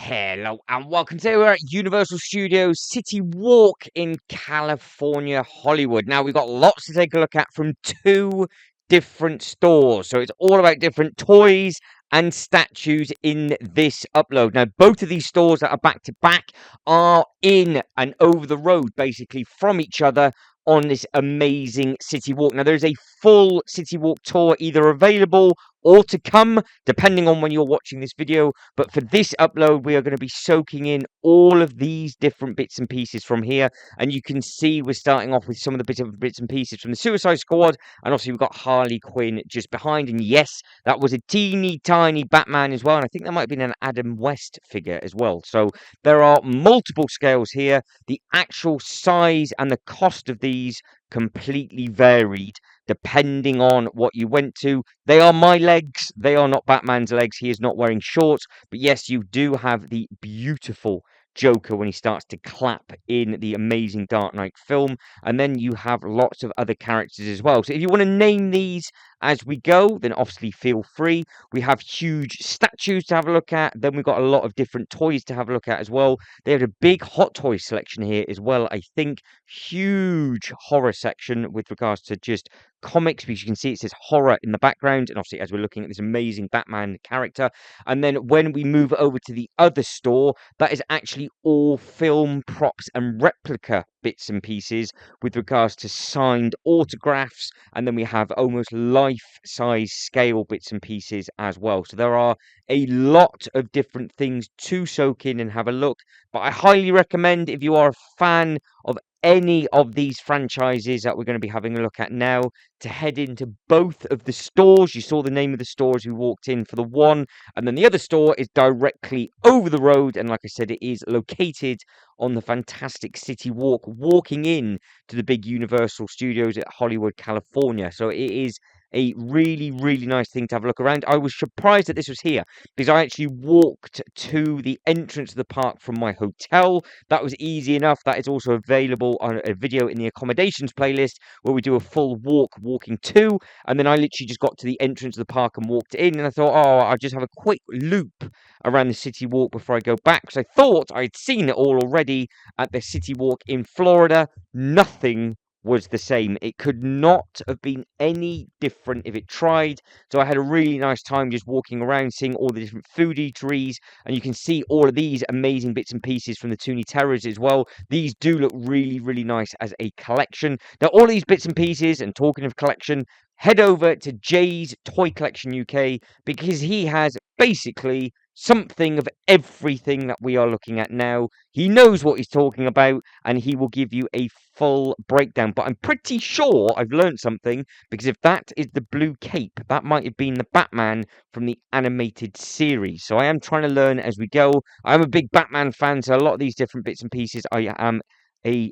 Hello and welcome. Today we're at Universal Studios City Walk in California, Hollywood. Now we've got lots to take a look at from two different stores. So it's all about different toys and statues in this upload. Now both of these stores that are back to back are in and over the road basically from each other on this amazing City Walk. Now there's a full City Walk tour either available or to come, depending on when you're watching this video. But for this upload, we are going to be soaking in all of these different bits and pieces from here. And you can see we're starting off with some of the bits and pieces from the Suicide Squad. And also we've got Harley Quinn just behind. And yes, that was a teeny tiny Batman as well. And I think that might have been an Adam West figure as well. So there are multiple scales here. The actual size and the cost of these completely varied depending on what you went to. They are my legs. They are not Batman's legs. He is not wearing shorts. But yes, you do have the beautiful Joker when he starts to clap in the amazing Dark Knight film. And then you have lots of other characters as well. So if you want to name these as we go, then obviously feel free. We have huge statues to have a look at. Then we've got a lot of different toys to have a look at as well. They have a big hot toy selection here as well, I think. Huge horror section with regards to just comics, because you can see it says horror in the background, and obviously as we're looking at this amazing Batman character. And then when we move over to the other store, that is actually all film props and replica bits and pieces with regards to signed autographs, and then we have almost life-size scale bits and pieces as well. So there are a lot of different things to soak in and have a look, but I highly recommend, if you are a fan of any of these franchises that we're going to be having a look at now, to head into both of the stores. You saw the name of the store as we walked in for the one, and then the other store is directly over the road, and like I said, it is located on the fantastic City Walk, walking in to the big Universal Studios at Hollywood, California. So it is a really, really nice thing to have a look around. I was surprised that this was here because I actually walked to the entrance of the park from my hotel. That was easy enough. That is also available on a video in the accommodations playlist where we do a full walking to. And then I literally just got to the entrance of the park and walked in. And I thought, oh, I'll just have a quick loop around the City Walk before I go back, because I thought I'd seen it all already at the City Walk in Florida. Nothing was the same. It could not have been any different if it tried. So I had a really nice time just walking around, seeing all the different food eateries, and you can see all of these amazing bits and pieces from the Toony Terrors as well. These do look really, really nice as a collection. Now, all these bits and pieces, and talking of collection, head over to Jay's Toy Collection UK, because he has basically something of everything that we are looking at now. He knows what he's talking about, and he will give you a full breakdown. But I'm pretty sure I've learned something, because if that is the blue cape, that might have been the Batman from the animated series. So I am trying to learn as we go. I'm a big Batman fan, so a lot of these different bits and pieces I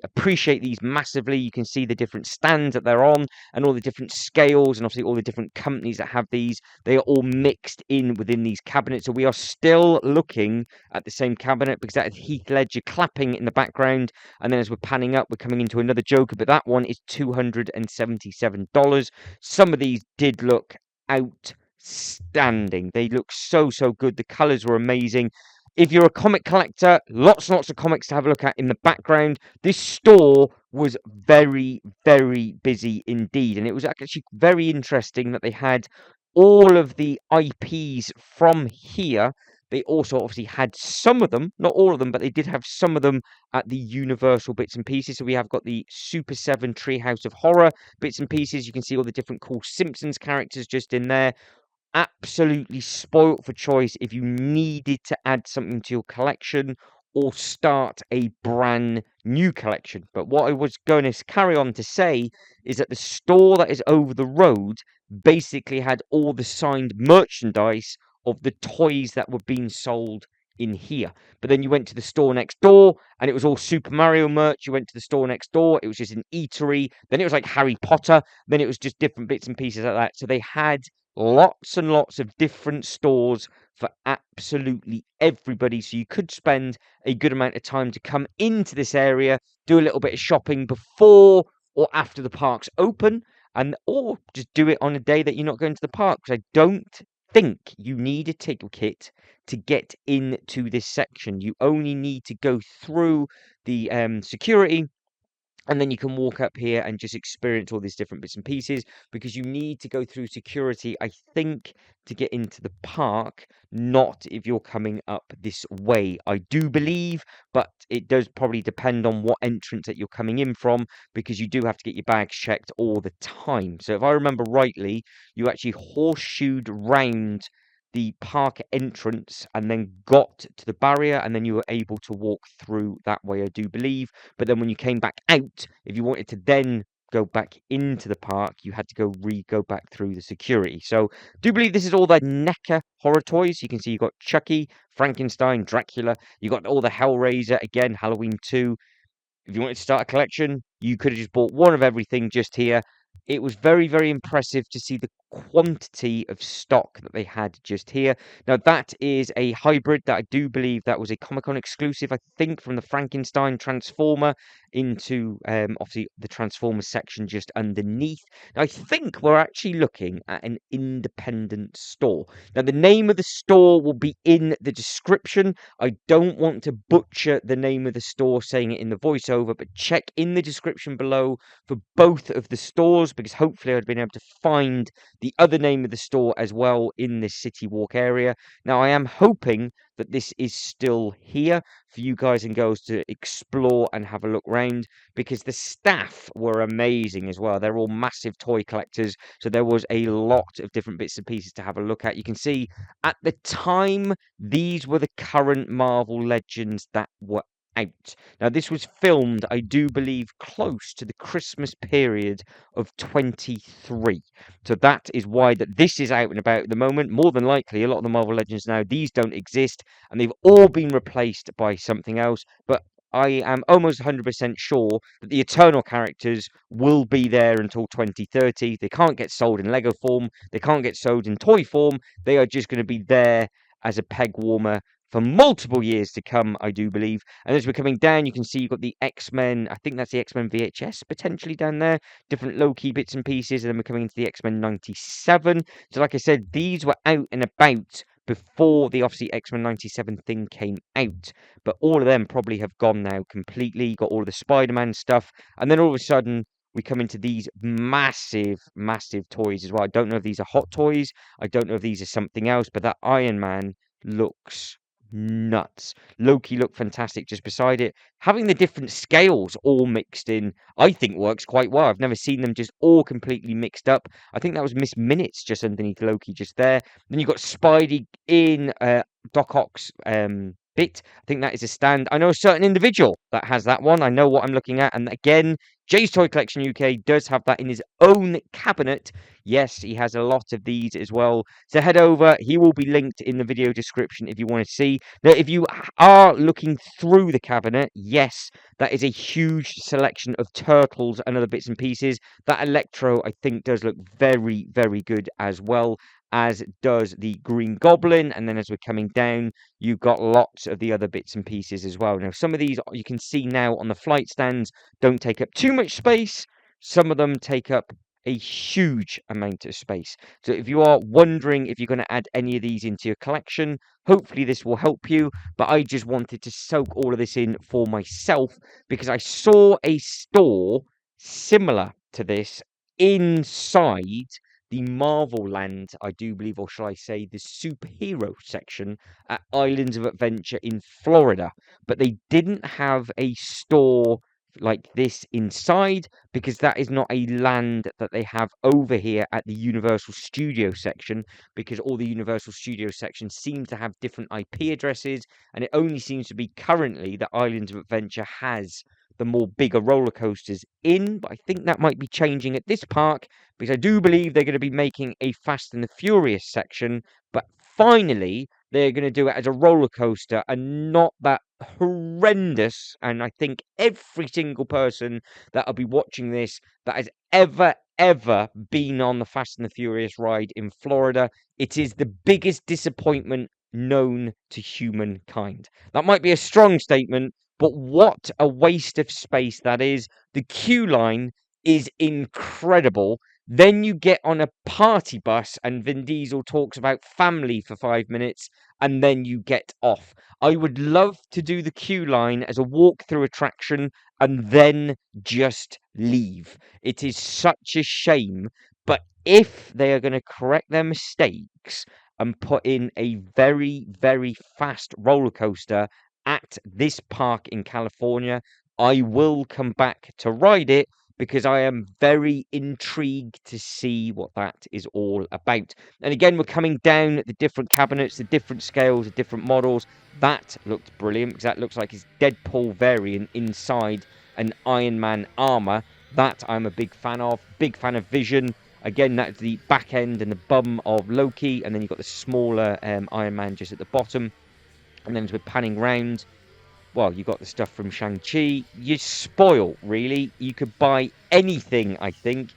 appreciate these massively. You can see the different stands that they're on and all the different scales, and obviously all the different companies that have these. They are all mixed in within these cabinets. So we are still looking at the same cabinet, because that is Heath Ledger clapping in the background. And then as we're panning up, we're coming into another Joker, but that one is $277. Some of these did look outstanding. They look so good. The colors were amazing. If you're a comic collector, lots and lots of comics to have a look at in the background. This store was very, very busy indeed. And it was actually very interesting that they had all of the IPs from here. They also obviously had some of them, not all of them, but they did have some of them at the Universal bits and pieces. So we have got the Super 7 Treehouse of Horror bits and pieces. You can see all the different cool Simpsons characters just in there. Absolutely spoilt for choice if you needed to add something to your collection or start a brand new collection. But what I was going to carry on to say is that the store that is over the road basically had all the signed merchandise of the toys that were being sold in here. But then you went to the store next door and it was all Super Mario merch. You went to the store next door, it was just an eatery. Then it was like Harry Potter. Then it was just different bits and pieces like that. So they had lots and lots of different stores for absolutely everybody. So you could spend a good amount of time to come into this area, do a little bit of shopping before or after the parks open, and or just do it on a day that you're not going to the park. Because I don't think you need a ticket to get into this section. You only need to go through the security, and then you can walk up here and just experience all these different bits and pieces, because you need to go through security, I think, to get into the park, not if you're coming up this way, I do believe, but it does probably depend on what entrance that you're coming in from, because you do have to get your bags checked all the time. So if I remember rightly, you actually horseshoed round the park entrance and then got to the barrier, and then you were able to walk through that way, I do believe. But then when you came back out, if you wanted to then go back into the park, you had to go back through the security. So do believe this is all the NECA horror toys. You can see you've got Chucky, Frankenstein, Dracula. You got all the Hellraiser, again, Halloween 2. If you wanted to start a collection, you could have just bought one of everything just here. It was very, very impressive to see the quantity of stock that they had just here. Now, that is a hybrid that I do believe that was a Comic-Con exclusive, I think, from the Frankenstein Transformer into obviously the Transformer section just underneath. Now, I think we're actually looking at an independent store. Now, the name of the store will be in the description. I don't want to butcher the name of the store saying it in the voiceover, but check in the description below for both of the stores, because hopefully I've been able to find the other name of the store as well in this City Walk area. Now, I am hoping that this is still here for you guys and girls to explore and have a look round, because the staff were amazing as well. They're all massive toy collectors, so there was a lot of different bits and pieces to have a look at. You can see at the time, these were the current Marvel Legends that were out. Now, this was filmed, I do believe, close to the Christmas period of 23. So that is why that this is out and about at the moment. More than likely, a lot of the Marvel Legends now, these don't exist, and they've all been replaced by something else. But I am almost 100% sure that the Eternal characters will be there until 2030. They can't get sold in Lego form. They can't get sold in toy form. They are just going to be there as a peg warmer for multiple years to come, I do believe. And as we're coming down, you can see you've got the X-Men. I think that's the X-Men VHS potentially down there. Different low-key bits and pieces. And then we're coming into the X-Men 97. So like I said, these were out and about before the obviously X-Men 97 thing came out. But all of them probably have gone now completely. You got all of the Spider-Man stuff. And then all of a sudden, we come into these massive, massive toys as well. I don't know if these are hot toys. I don't know if these are something else. But that Iron Man looks nuts. Loki looked fantastic just beside it. Having the different scales all mixed in, I think works quite well. I've never seen them just all completely mixed up. I think that was Miss Minutes just underneath Loki just there. Then you've got Spidey in Doc Ock's bit. I think that is a stand. I know a certain individual that has that one. I know what I'm looking at. And again, Jay's Toy Collection UK does have that in his own cabinet. Yes, he has a lot of these as well. So head over. He will be linked in the video description if you want to see. Now, if you are looking through the cabinet, yes, that is a huge selection of turtles and other bits and pieces. That Electro, I think, does look very, very good as well, as does the Green Goblin. And then as we're coming down, you've got lots of the other bits and pieces as well. Now, some of these you can see now on the flight stands don't take up too much space. Some of them take up a huge amount of space. So if you are wondering if you're going to add any of these into your collection, hopefully this will help you. But I just wanted to soak all of this in for myself, because I saw a store similar to this inside the Marvel Land, I do believe, or shall I say the superhero section at Islands of Adventure in Florida. But they didn't have a store like this inside, because that is not a land that they have over here at the Universal Studio section, because all the Universal Studio sections seem to have different IP addresses, and it only seems to be currently that Islands of Adventure has the more bigger roller coasters in. But I think that might be changing at this park, because I do believe they're going to be making a Fast and the Furious section, but finally they're going to do it as a roller coaster and not that horrendous. And I think every single person that'll be watching this that has ever been on the Fast and the Furious ride in Florida, it is the biggest disappointment known to humankind. That might be a strong statement, but what a waste of space that is. The queue line is incredible. Then you get on a party bus, and Vin Diesel talks about family for 5 minutes, and then you get off. I would love to do the queue line as a walk-through attraction and then just leave. It is such a shame, but if they are going to correct their mistakes and put in a very, very fast roller coaster at this park in California, I will come back to ride it because I am very intrigued to see what that is all about. And again, we're coming down the different cabinets, the different scales, the different models. That looked brilliant because that looks like his Deadpool variant inside an Iron Man armor. That I'm a big fan of. Big fan of Vision. Again, that's the back end and the bum of Loki, and then you've got the smaller Iron Man just at the bottom. And then as we're panning round, well, you got the stuff from Shang-Chi. You're spoiled, really. You could buy anything, I think.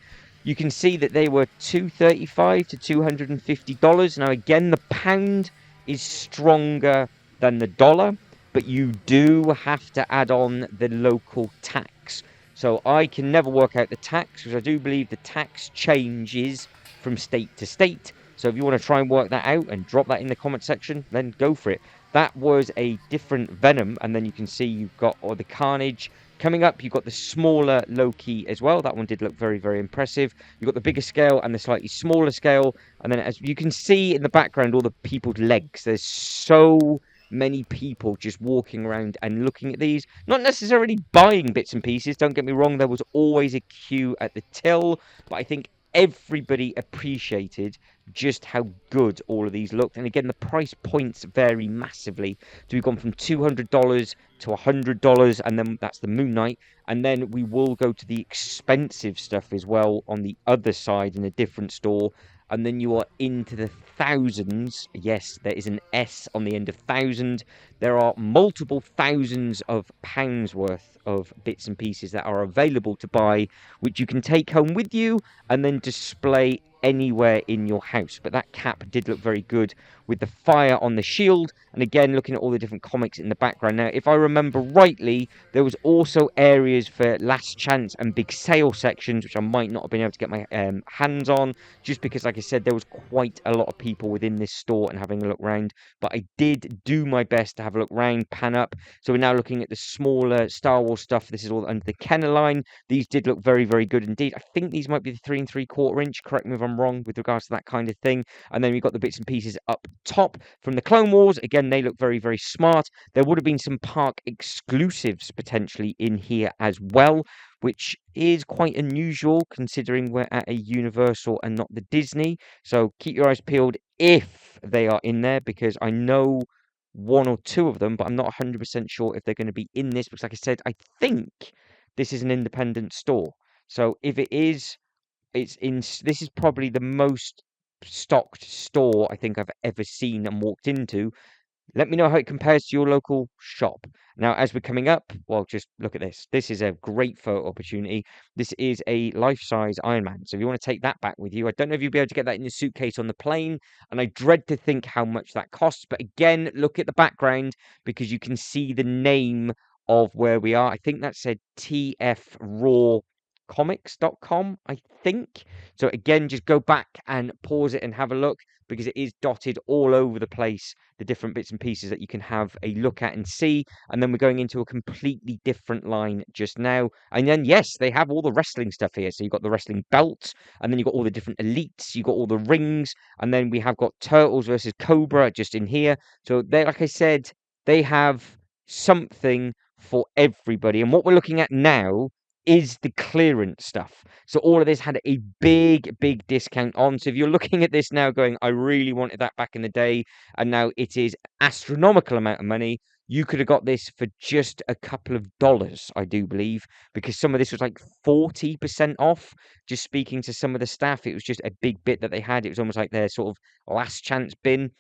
You can see that they were $235 to $250. Now, again, the pound is stronger than the dollar, but you do have to add on the local tax. So I can never work out the tax because I do believe the tax changes from state to state. So if you want to try and work that out and drop that in the comment section, then go for it. That was a different Venom, and then you can see you've got all the Carnage. Coming up, you've got the smaller Loki as well. That one did look very, very impressive. You've got the bigger scale and the slightly smaller scale. And then as you can see in the background, all the people's legs. There's so many people just walking around and looking at these. Not necessarily buying bits and pieces. Don't get me wrong. There was always a queue at the till. But I think everybody appreciated just how good all of these looked. And again, the price points vary massively. So we've gone from $200 to $100, and then that's the Moon Knight. And then we will go to the expensive stuff as well on the other side in a different store. And then you are into the thousands. Yes, there is an S on the end of thousand. There are multiple thousands of pounds worth of bits and pieces that are available to buy, which you can take home with you and then display anywhere in your house. But that cap did look very good with the fire on the shield, and again looking at all the different comics in the background. Now, if I remember rightly, there was also areas for last chance and big sale sections, which I might not have been able to get my hands on, just because, like I said, there was quite a lot of people within this store and having a look round. But I did do my best to have a look round, pan up. So we're now looking at the smaller Star Wars stuff. This is all under the Kenner line. These did look very, very good indeed. I think these might be the 3 3/4 inch. Correct me if I'm wrong with regards to that kind of thing. And then we've got the bits and pieces up top from the Clone Wars. Again, they look very, very smart. There would have been some park exclusives potentially in here as well, which is quite unusual considering we're at a Universal and not the Disney. So keep your eyes peeled if they are in there, because I know one or two of them, but I'm not 100% sure if they're going to be in this, because like I said, I think this is an independent store. So if it is, this is probably the most stocked store I think I've ever seen and walked into. Let me know how it compares to your local shop. Now, as we're coming up, well, just look at this. This is a great photo opportunity. This is a life-size Iron Man. So if you want to take that back with you, I don't know if you'll be able to get that in your suitcase on the plane, and I dread to think how much that costs. But again, look at the background because you can see the name of where we are. I think that said tfrawcomics.com, I think. So again, just go back and pause it and have a look because it is dotted all over the place, the different bits and pieces that you can have a look at and see. And then we're going into a completely different line just now. And then, yes, they have all the wrestling stuff here. So you've got the wrestling belts, and then you've got all the different elites, you've got all the rings, and then we have got Turtles versus Cobra just in here. So they, like I said, they have something for everybody. And what we're looking at now is the clearance stuff. So all of this had a big, big discount on. So if you're looking at this now going, I really wanted that back in the day, and now it is astronomical amount of money, you could have got this for just a couple of dollars, I do believe, because some of this was like 40% off. Just speaking to some of the staff, it was just a big bit that they had. It was almost like their sort of last chance bin,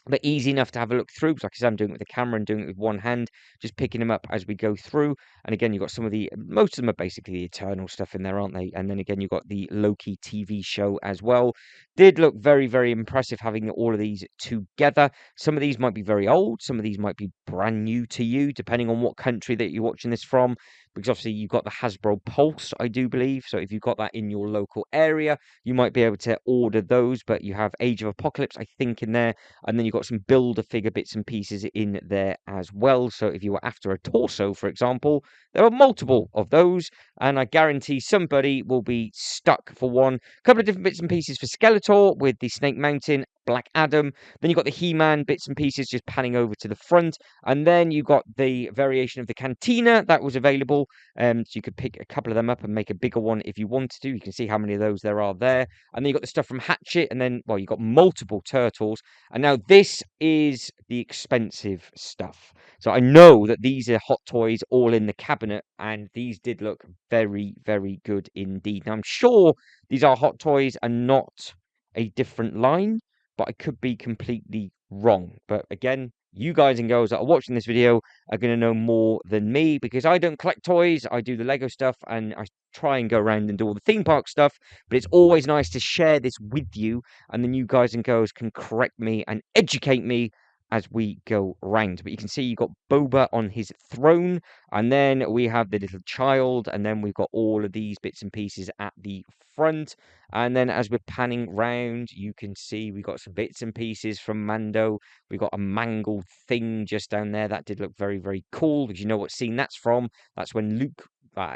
but easy enough to have a look through. Because like I said, I'm doing it with the camera and doing it with one hand, just picking them up as we go through. And again, you've got some of the, most of them are basically the Eternal stuff in there, aren't they? And then again, you've got the Loki TV show as well. Did look very, very impressive having all of these together. Some of these might be very old, some of these might be brand new to you, depending on what country that you're watching this from. because obviously you've got the Hasbro Pulse, I do believe. So if you've got that in your local area, you might be able to order those. But you have Age of Apocalypse, I think, in there, and then you've got some Build-A-Figure bits and pieces in there as well. So if you were after a torso, for example, there are multiple of those, and I guarantee somebody will be stuck for one. A couple of different bits and pieces for Skeletor with the Snake Mountain, Black Adam. Then you've got the He-Man bits and pieces just panning over to the front. And then you got the variation of the Cantina that was available. So you could pick a couple of them up and make a bigger one if you wanted to. You can see how many of those there are there. And then you got the stuff from Hatchet. And then, well, you got multiple Turtles. And now this is the expensive stuff. So I know that these are Hot Toys all in the cabinet. And these did look very, very good indeed. Now, I'm sure these are Hot Toys and not a different line, but I could be completely wrong. But again, you guys and girls that are watching this video are going to know more than me, because I don't collect toys. I do the Lego stuff, and I try and go around and do all the theme park stuff. But it's always nice to share this with you, and then you guys and girls can correct me and educate me as we go round. But you can see you've got Boba on his throne, and then we have the little child, and then we've got all of these bits and pieces at the front. And then as we're panning round, you can see we got some bits and pieces from Mando. We got a mangled thing just down there. That did look very, very cool, because you know what scene that's from. That's when Luke,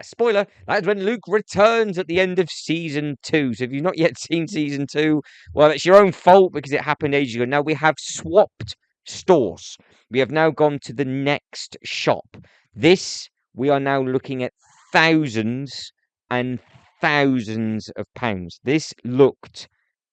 spoiler, that's when Luke returns at the end of season 2. So if you've not yet seen season 2, well, it's your own fault, because it happened ages ago. Now we have swapped stores. We have now gone to the next shop. This, we are now looking at thousands and thousands of pounds. This looked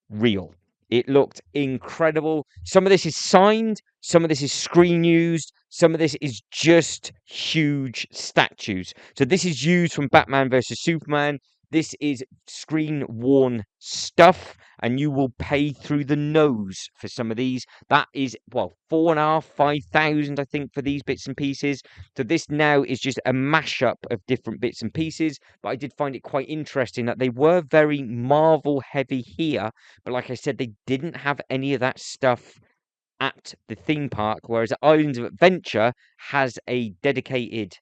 real. It looked incredible. Some of this is signed, some of this is screen used, some of this is just huge statues. So this is used from Batman versus Superman. This is screen worn stuff, and you will pay through the nose for some of these. That is, well, 4,500, 5,000, I think, for these bits and pieces. So this now is just a mashup of different bits and pieces. But I did find it quite interesting that they were very Marvel heavy here. But like I said, they didn't have any of that stuff at the theme park, whereas Islands of Adventure has a dedicated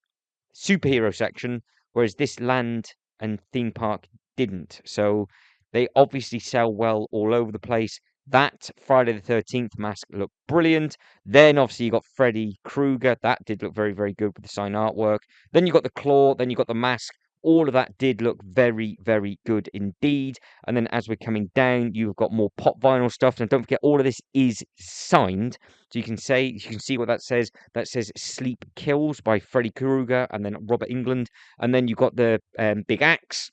superhero section, whereas this land and theme park didn't. So they obviously sell well all over the place. That Friday the 13th mask looked brilliant. Then obviously you got Freddy Krueger. That did look very, very good with the sign artwork. Then you got the claw. Then you got the mask. All of that did look very, very good indeed. And then as we're coming down, you've got more pop vinyl stuff. And don't forget, all of this is signed. So you can see what that says. That says "Sleep Kills" by Freddy Krueger and then Robert Englund. And then you've got the big axe.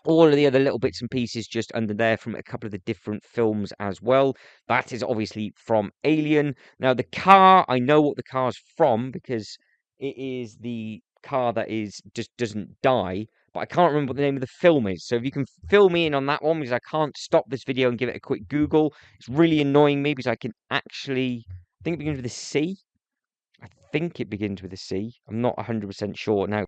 All of the other little bits and pieces just under there from a couple of the different films as well. That is obviously from Alien. Now, the car, I know what the car's from, because it is the car that just doesn't die. But I can't remember what the name of the film is. So if you can fill me in on that one, because I can't stop this video and give it a quick Google. It's really annoying me, because I can actually, I think it begins with a C. I think it begins with a C. I'm not 100% sure. Now,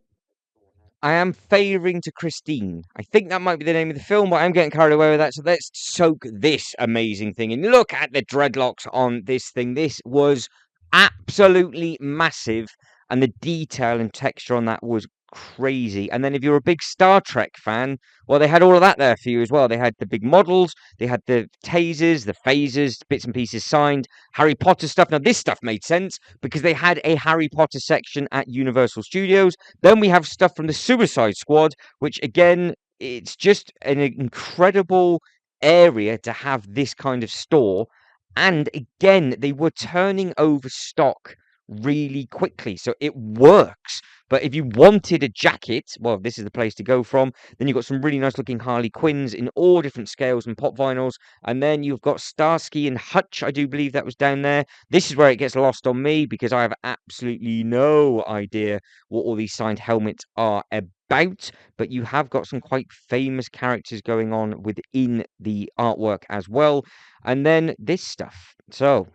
I am favouring to Christine. I think that might be the name of the film, but I'm getting carried away with that. So let's soak this amazing thing in. Look at the dreadlocks on this thing. This was absolutely massive, and the detail and texture on that was crazy. And then if you're a big Star Trek fan, well, they had all of that there for you as well. They had the big models, they had the tasers, the phasers, bits and pieces signed, Harry Potter stuff. Now, this stuff made sense because they had a Harry Potter section at Universal Studios. Then we have stuff from the Suicide Squad, which again, it's just an incredible area to have this kind of store. And again, they were turning over stock really quickly, so it works. But if you wanted a jacket, well, this is the place to go from. Then you've got some really nice looking Harley Quinns in all different scales and pop vinyls. And then you've got Starsky and Hutch, I do believe that was down there. This is where it gets lost on me, because I have absolutely no idea what all these signed helmets are about. But you have got some quite famous characters going on within the artwork as well. And then this stuff. So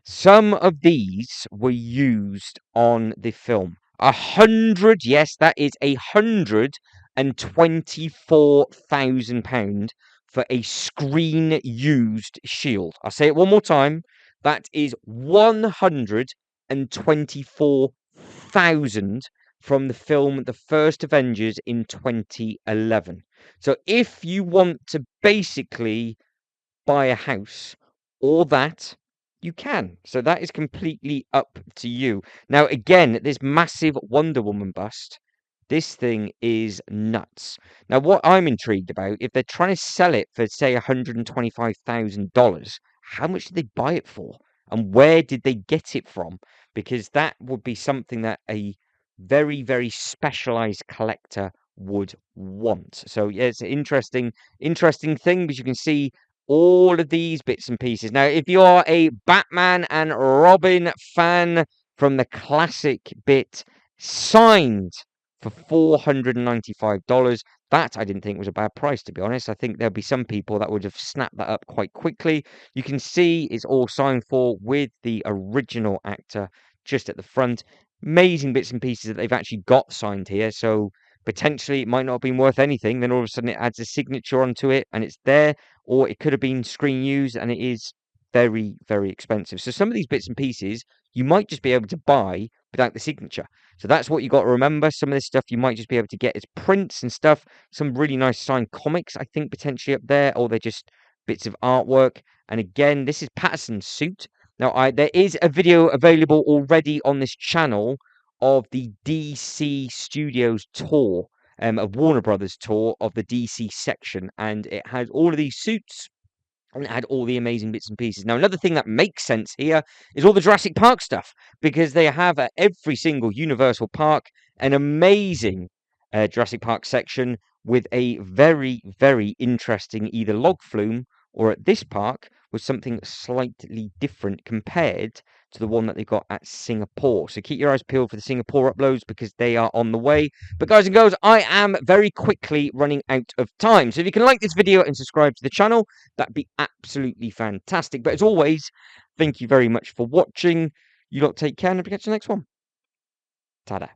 some of these were used on the film. 100, yes, that is £124,000 for a screen used shield. I'll say it one more time. That is £124,000 from the film The First Avengers in 2011. So if you want to basically buy a house or that, you can. So that is completely up to you. Now, again, this massive Wonder Woman bust, this thing is nuts. Now, what I'm intrigued about, if they're trying to sell it for, say, $125,000, how much did they buy it for? And where did they get it from? Because that would be something that a very, very specialized collector would want. So, yeah, it's an interesting thing, because you can see all of these bits and pieces. Now, if you're a Batman and Robin fan from the classic bit, signed for $495, that I didn't think was a bad price, to be honest. I think there'll be some people that would have snapped that up quite quickly. You can see it's all signed for with the original actor just at the front. Amazing bits and pieces that they've actually got signed here. So potentially it might not have been worth anything. Then all of a sudden it adds a signature onto it and it's there, or it could have been screen used and it is very, very expensive. So some of these bits and pieces you might just be able to buy without the signature. So that's what you got to remember. Some of this stuff you might just be able to get as prints and stuff. Some really nice signed comics, I think, potentially up there, or they're just bits of artwork. And again, this is Patterson's suit. Now, there is a video available already on this channel of the DC Studios tour, of Warner Brothers tour of the DC section, and it has all of these suits and it had all the amazing bits and pieces. Now, another thing that makes sense here is all the Jurassic Park stuff, because they have at every single Universal Park an amazing Jurassic Park section with a very, very interesting either log flume, or at this park was something slightly different compared to the one that they got at Singapore. So keep your eyes peeled for the Singapore uploads, because they are on the way. But guys and girls, I am very quickly running out of time. So if you can like this video and subscribe to the channel, that'd be absolutely fantastic. But as always, thank you very much for watching. You lot take care, and I'll catch you next one. Ta-da.